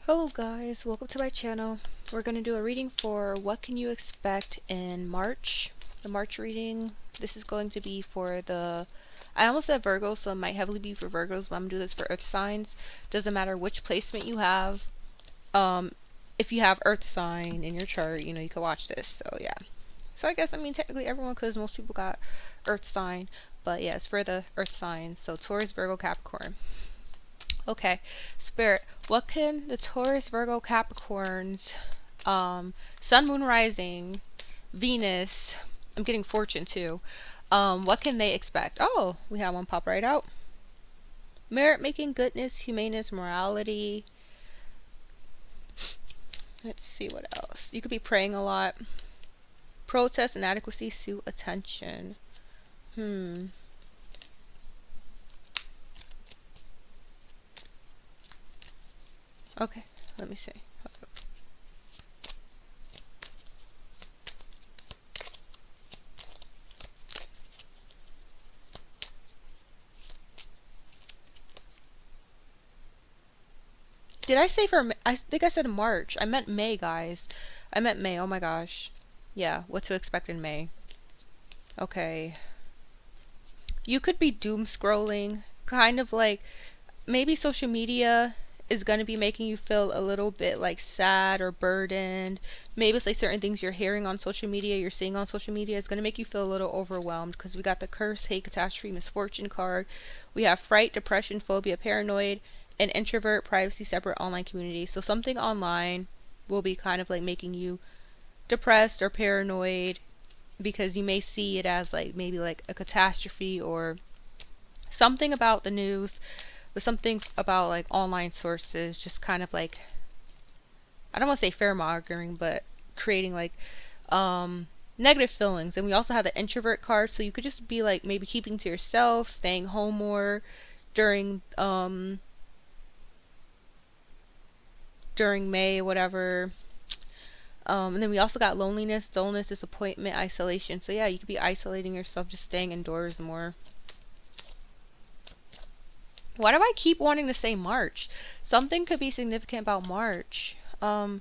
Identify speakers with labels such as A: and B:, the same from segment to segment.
A: Hello guys, welcome to my channel. We're going to do a reading for what can you expect in March. The March reading, this is going to be for I almost said Virgo, so it might heavily be for Virgos, but I'm going to do this for earth signs. Doesn't matter which placement you have. If you have earth sign in your chart, you can watch this, so yeah. So I guess, technically everyone, because most people got earth sign, but yeah, it's for the earth signs, so Taurus, Virgo, Capricorn. Okay, Spirit, what can the Taurus, Virgo, Capricorns, Sun, Moon, Rising, Venus, I'm getting Fortune too, what can they expect? Oh, we have one pop right out. Merit making, goodness, humaneness, morality. Let's see what else. You could be praying a lot. Protest, inadequacy, suit, attention. Okay, let me see. Did I say for I think I said March. I meant May, guys. I meant May. Oh my gosh. Yeah, what to expect in May. Okay. You could be doom scrolling, kind of like maybe social media is going to be making you feel a little bit like sad or burdened. Maybe it's like certain things you're hearing on social media, you're seeing on social media, it's going to make you feel a little overwhelmed because we got the curse, hate, catastrophe, misfortune card. We have fright, depression, phobia, paranoid, an introvert, privacy, separate, online community. So something online will be kind of like making you depressed or paranoid because you may see it as like maybe like a catastrophe or something about the news, but something about like online sources just kind of like, I don't want to say fear mongering, but creating like negative feelings. And we also have the introvert card, so you could just be like maybe keeping to yourself, staying home more during May, whatever. And then we also got loneliness, dullness, disappointment, isolation. So yeah, you could be isolating yourself, just staying indoors more. Why do I keep wanting to say March? Something could be significant about March. I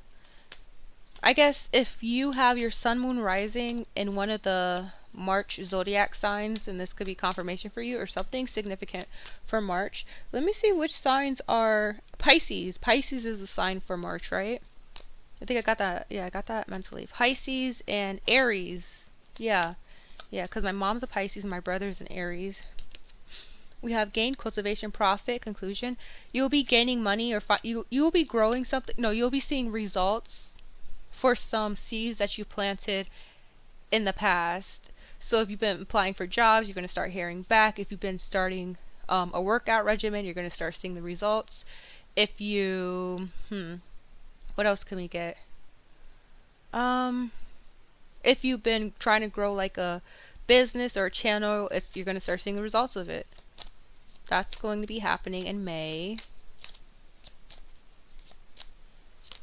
A: guess if you have your sun, moon, rising in one of the March zodiac signs, then this could be confirmation for you or something significant for March. Let me see which signs are Pisces. Pisces is a sign for March, right? I think I got that. Yeah, I got that mentally. Pisces and Aries. Yeah, because my mom's a Pisces and my brother's an Aries. We have gain, cultivation, profit, conclusion. You'll be gaining money or you will be growing something. No, you'll be seeing results for some seeds that you planted in the past. So if you've been applying for jobs, you're going to start hearing back. If you've been starting a workout regimen, you're going to start seeing the results. If you, what else can we get? If you've been trying to grow like a business or a channel, you're going to start seeing the results of it. That's going to be happening in May.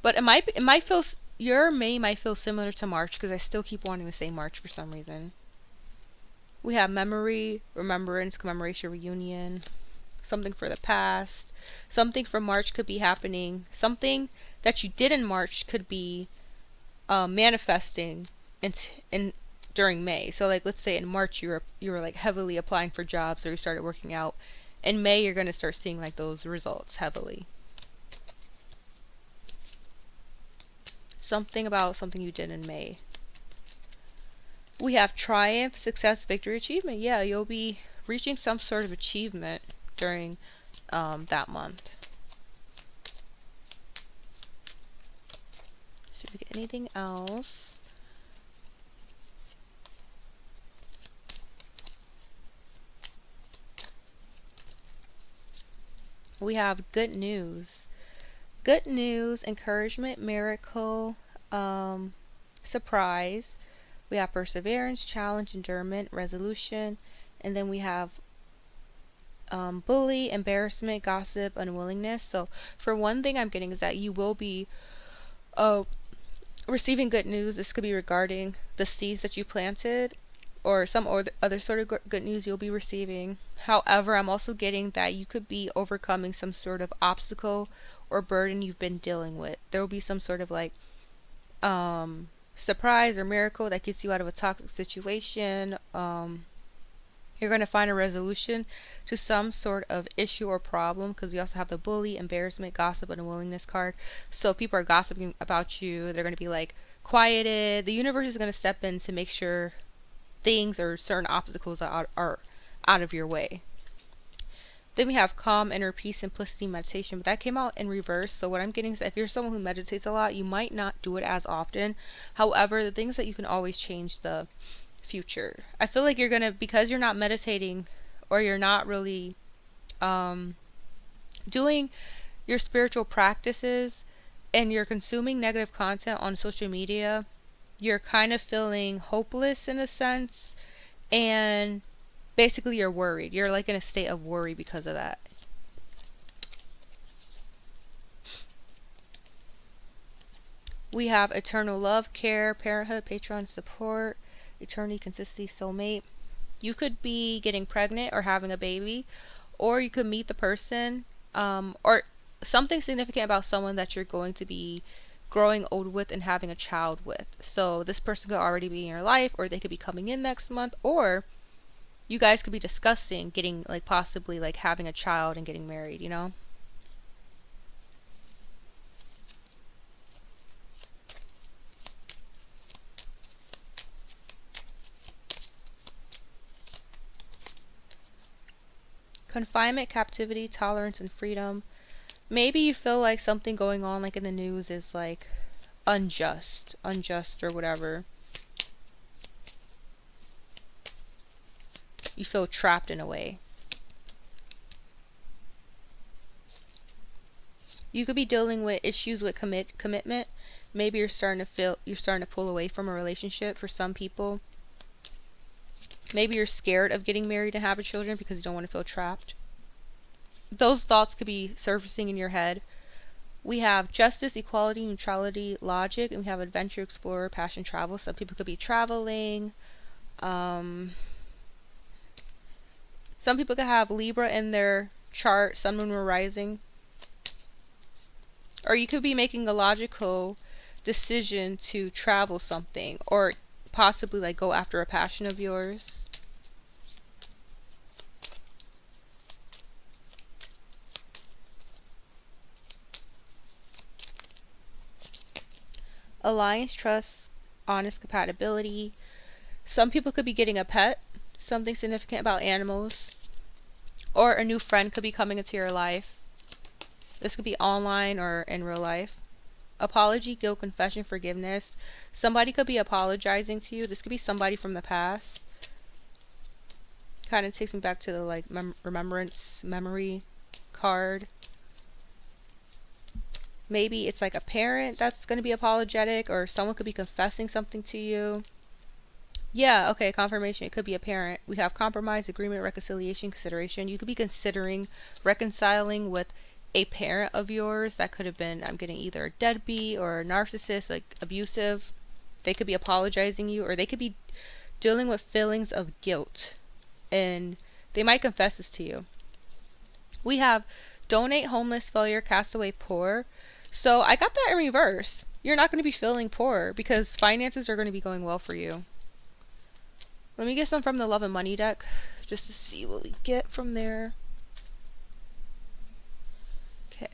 A: But it might feel, your May might feel similar to March because I still keep wanting to say March for some reason. We have memory, remembrance, commemoration, reunion, something for the past. Something from March could be happening. Something that you did in March could be manifesting in during May. So like let's say in March you were like heavily applying for jobs or you started working out. In May you're going to start seeing like those results heavily. Something about something you did in May. We have triumph, success, victory, achievement. Yeah, you'll be reaching some sort of achievement during that month. Should we get anything else? We have good news. Good news, encouragement, miracle, surprise. We have perseverance, challenge, endurance, resolution, and then we have bully, embarrassment, gossip, unwillingness. So for one thing I'm getting is that you will be receiving good news. This could be regarding the seeds that you planted. or some other sort of good news you'll be receiving. However, I'm also getting that you could be overcoming some sort of obstacle or burden you've been dealing with. There will be some sort of like surprise or miracle that gets you out of a toxic situation. You're going to find a resolution to some sort of issue or problem, because you also have the bully, embarrassment, gossip, and unwillingness card. So people are gossiping about you. They're going to be like quieted. The universe is going to step in to make sure things or certain obstacles are out of your way. Then we have calm, inner peace, simplicity, meditation, but that came out in reverse. So what I'm getting is that if you're someone who meditates a lot, you might not do it as often. However, the things that you can always change the future. I feel like you're gonna, because you're not meditating, or you're not really doing your spiritual practices, and you're consuming negative content on social media, you're kind of feeling hopeless in a sense, and basically you're worried. You're like in a state of worry because of that. We have eternal love, care, parenthood, patron, support, eternity, consistency, soulmate. You could be getting pregnant or having a baby, or you could meet the person, or something significant about someone that you're going to be growing old with and having a child with. So this person could already be in your life, or they could be coming in next month, or you guys could be discussing getting, like, possibly like having a child and getting married, you know? Confinement, captivity, tolerance, and freedom. Maybe you feel like something going on, like in the news, is like unjust or whatever. You feel trapped in a way. You could be dealing with issues with commitment. Maybe you're starting to pull away from a relationship for some people. Maybe you're scared of getting married and having children because you don't want to feel trapped. Those thoughts could be surfacing in your head. We have justice, equality, neutrality, logic, and we have adventure, explorer, passion, travel. Some people could be traveling. Some people could have Libra in their chart, sun, moon, or rising. Or you could be making a logical decision to travel something, or possibly like go after a passion of yours. Alliance, trust, honest compatibility. Some people could be getting a pet, something significant about animals, or a new friend could be coming into your life. This could be online or in real life. Apology, guilt, confession, forgiveness. Somebody could be apologizing to you. This could be somebody from the past. Kind of takes me back to the like remembrance memory card. Maybe it's like a parent that's going to be apologetic, or someone could be confessing something to you. Yeah, okay, confirmation. It could be a parent. We have compromise, agreement, reconciliation, consideration. You could be considering reconciling with a parent of yours that could have been, I'm getting either a deadbeat or a narcissist, like abusive. They could be apologizing you, or they could be dealing with feelings of guilt, and they might confess this to you. We have donate, homeless, failure, castaway, poor. So I got that in reverse. You're not going to be feeling poor because finances are going to be going well for you. Let me get some from the love and money deck just to see what we get from there. Okay.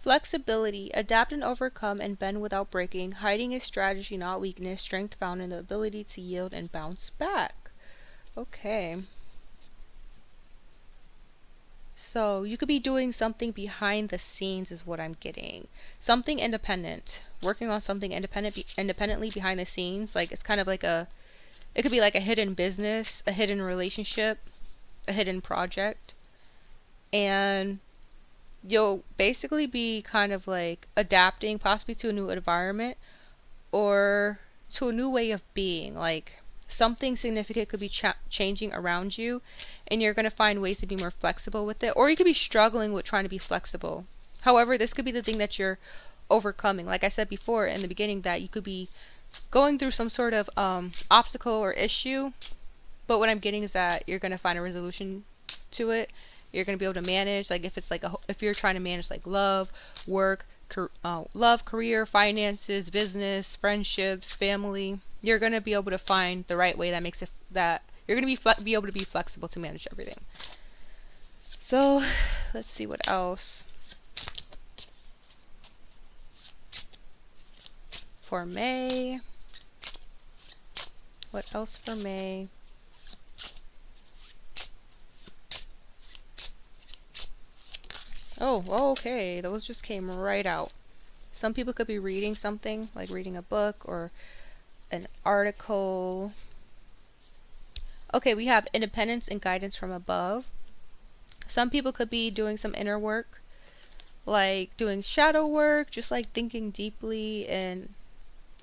A: Flexibility, adapt and overcome and bend without breaking. Hiding is strategy, not weakness. Strength found in the ability to yield and bounce back. Okay. So you could be doing something behind the scenes is what I'm getting. Something independent. Working on something independently behind the scenes. Like it's kind of like it could be like a hidden business, a hidden relationship, a hidden project. And you'll basically be kind of like adapting possibly to a new environment or to a new way of being. Like something significant could be changing around you, and you're going to find ways to be more flexible with it, or you could be struggling with trying to be flexible. However, this could be the thing that you're overcoming. Like I said before in the beginning, that you could be going through some sort of obstacle or issue, but what I'm getting is that you're going to find a resolution to it. You're going to be able to manage, like if it's like if you're trying to manage like love, work, love, career, finances, business, friendships, family, you're going to be able to find the right way that makes it, that you're going to be able to be flexible to manage everything. So let's see what else for May. What else for May? Oh, okay. Those just came right out. Some people could be reading something, like reading a book or an article. Okay, we have independence and guidance from above. Some people could be doing some inner work, like doing shadow work, just like thinking deeply and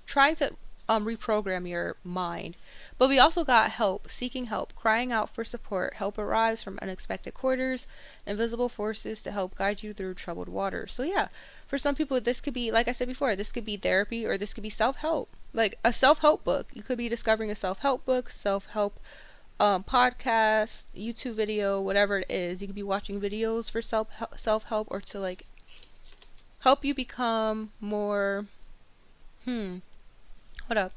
A: trying to reprogram your mind. But we also got help, seeking help, crying out for support. Help arrives from unexpected quarters, invisible forces to help guide you through troubled waters. So yeah, for some people this could be, like I said before, this could be therapy, or this could be self-help, like a self-help book. You could be discovering a self-help book, self-help podcast, YouTube video, whatever it is. You could be watching videos for self-help, or to like help you become more what up.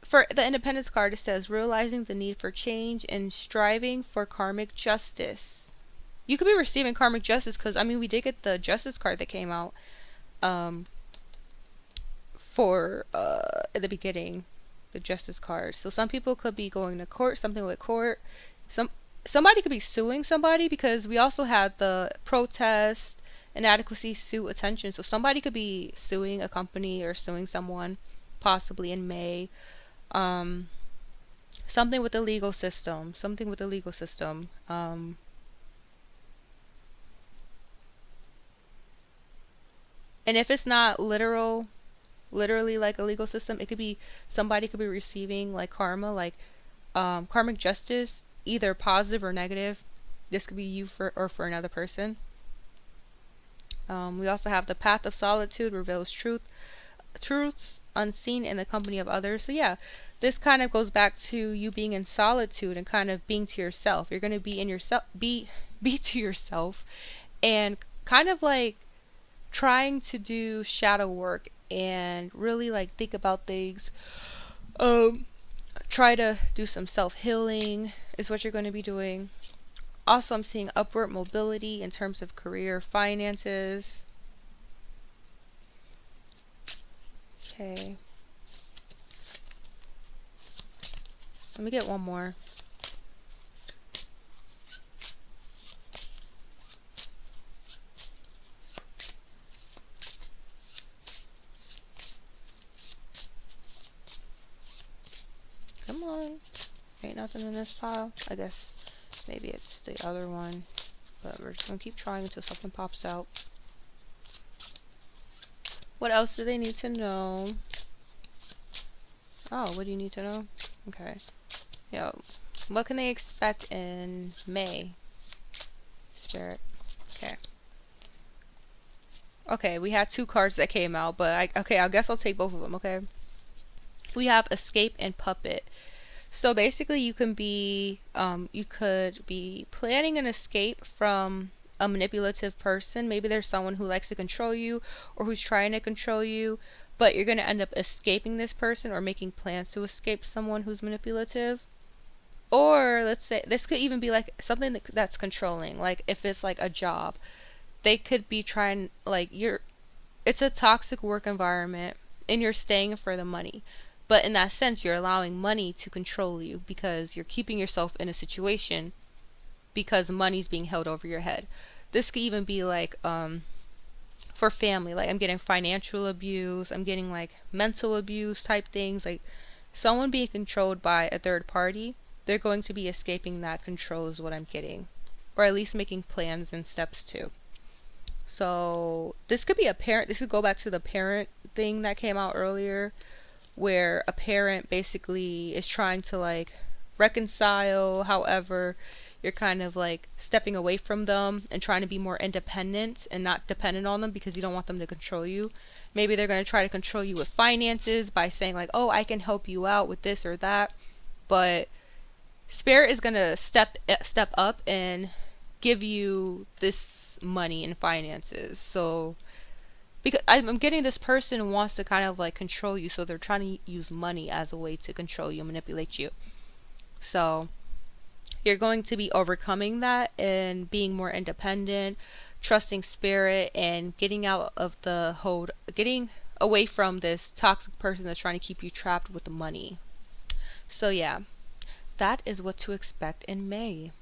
A: For the Independence card, it says realizing the need for change and striving for karmic justice. You could be receiving karmic justice, because I mean we did get the Justice card that came out for at the beginning, the Justice card. So some people could be going to court, something with court. Somebody could be suing somebody, because we also had the protest inadequacy suit attention. So somebody could be suing a company or suing someone, possibly in May. Something with the legal system. And if it's not literally like a legal system, it could be somebody could be receiving like karma, like karmic justice, either positive or negative. This could be you for another person. We also have the path of solitude reveals truths unseen in the company of others. So yeah, this kind of goes back to you being in solitude and kind of being to yourself. You're going to be in yourself, be to yourself, and kind of like trying to do shadow work and really like think about things. Try to do some self-healing is what you're going to be doing. Also, I'm seeing upward mobility in terms of career, finances. Okay. Let me get one more. Come on. Ain't nothing in this pile. I guess maybe it's the other one. But we're just gonna keep trying until something pops out. What else do they need to know? Oh, what do you need to know? Okay. Yo, what can they expect in May? Spirit. Okay. Okay, we had two cards that came out, but I guess I'll take both of them, okay? We have Escape and Puppet. So basically you could be planning an escape from a manipulative person. Maybe there's someone who likes to control you or who's trying to control you, but you're going to end up escaping this person or making plans to escape someone who's manipulative. Or let's say this could even be like something that's controlling, like if it's like a job. They could be trying, like it's a toxic work environment and you're staying for the money. But in that sense, you're allowing money to control you because you're keeping yourself in a situation because money's being held over your head. This could even be like for family, like I'm getting financial abuse, I'm getting like mental abuse type things, like someone being controlled by a third party. They're going to be escaping that control is what I'm getting, or at least making plans and steps too. So this could be a parent. This could go back to the parent thing that came out earlier, where a parent basically is trying to like reconcile. However, you're kind of like stepping away from them and trying to be more independent and not dependent on them because you don't want them to control you. Maybe they're going to try to control you with finances by saying like, "Oh, I can help you out with this or that." But Spirit is going to step up and give you this money and finances. So because I'm getting this person wants to kind of like control you, so they're trying to use money as a way to control you, manipulate you. So you're going to be overcoming that and being more independent, trusting Spirit, and getting out of the hold, getting away from this toxic person that's trying to keep you trapped with the money. So yeah, that is what to expect in May.